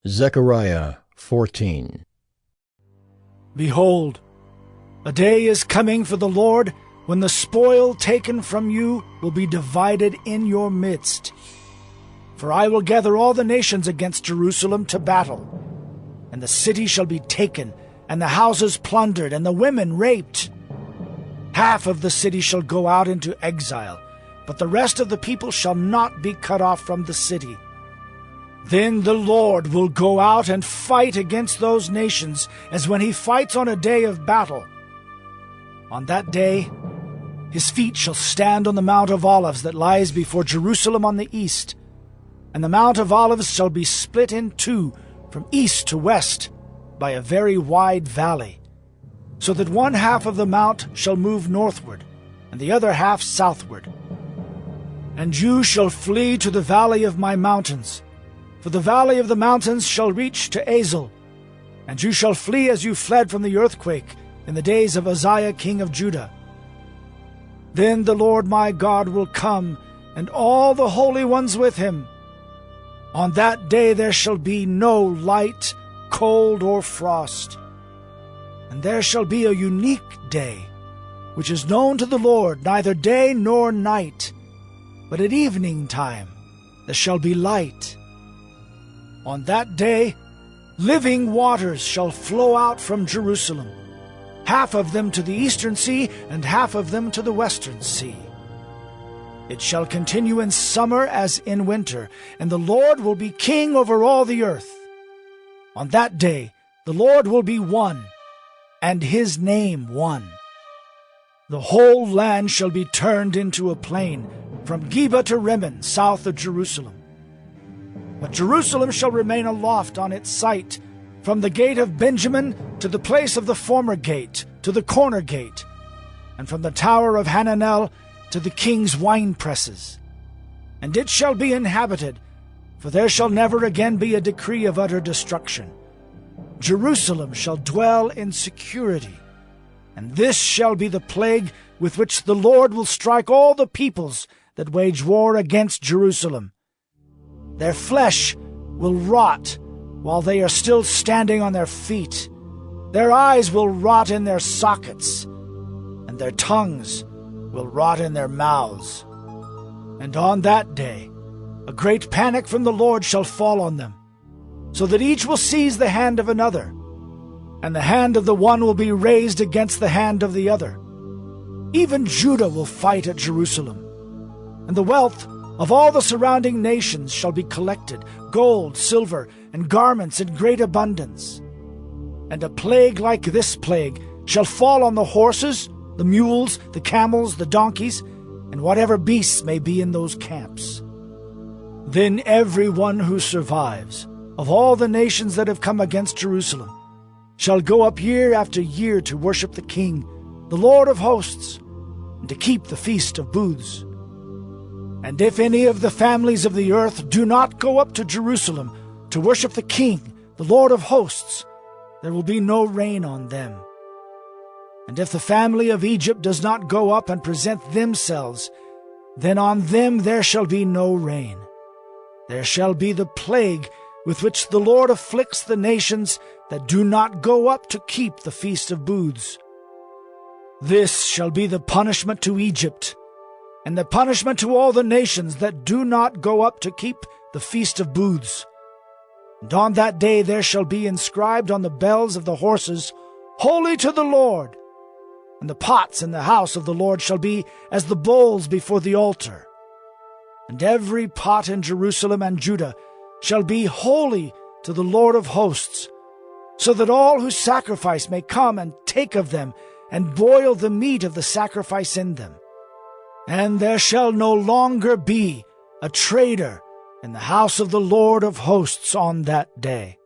Zechariah 14. Behold, a day is coming for the Lord when the spoil taken from you will be divided in your midst. For I will gather all the nations against Jerusalem to battle, and the city shall be taken, and the houses plundered, and the women raped. Half of the city shall go out into exile, but the rest of the people shall not be cut off from the city. Then the Lord will go out and fight against those nations as when he fights on a day of battle. On that day, his feet shall stand on the Mount of Olives that lies before Jerusalem on the east, and the Mount of Olives shall be split in two from east to west by a very wide valley, so that one half of the mount shall move northward, and the other half southward. And you shall flee to the valley of my mountains, for the valley of the mountains shall reach to Azel, and you shall flee as you fled from the earthquake in the days of Uzziah king of Judah. Then the Lord my God will come, and all the holy ones with him. On that day there shall be no light, cold, or frost. And there shall be a unique day, which is known to the Lord, neither day nor night, but at evening time there shall be light. On that day, living waters shall flow out from Jerusalem, half of them to the eastern sea, and half of them to the western sea. It shall continue in summer as in winter, and the Lord will be king over all the earth. On that day, the Lord will be one, and his name one. The whole land shall be turned into a plain, from Geba to Rimmon, south of Jerusalem. But Jerusalem shall remain aloft on its site, from the gate of Benjamin to the place of the former gate, to the corner gate, and from the tower of Hananel to the king's winepresses. And it shall be inhabited, for there shall never again be a decree of utter destruction. Jerusalem shall dwell in security, and this shall be the plague with which the Lord will strike all the peoples that wage war against Jerusalem. Their flesh will rot while they are still standing on their feet. Their eyes will rot in their sockets, and their tongues will rot in their mouths. And on that day, a great panic from the Lord shall fall on them, so that each will seize the hand of another, and the hand of the one will be raised against the hand of the other. Even Judah will fight at Jerusalem, and the wealth of all the surrounding nations shall be collected, gold, silver, and garments in great abundance. And a plague like this plague shall fall on the horses, the mules, the camels, the donkeys, and whatever beasts may be in those camps. Then everyone who survives, of all the nations that have come against Jerusalem, shall go up year after year to worship the King, the Lord of hosts, and to keep the Feast of Booths. And if any of the families of the earth do not go up to Jerusalem to worship the King, the Lord of hosts, there will be no rain on them. And if the family of Egypt does not go up and present themselves, then on them there shall be no rain. There shall be the plague with which the Lord afflicts the nations that do not go up to keep the Feast of Booths. This shall be the punishment to Egypt, and the punishment to all the nations that do not go up to keep the Feast of Booths. And on that day there shall be inscribed on the bells of the horses, Holy to the Lord. And the pots in the house of the Lord shall be as the bowls before the altar. And every pot in Jerusalem and Judah shall be holy to the Lord of hosts, so that all who sacrifice may come and take of them, and boil the meat of the sacrifice in them. And there shall no longer be a traitor in the house of the Lord of hosts on that day.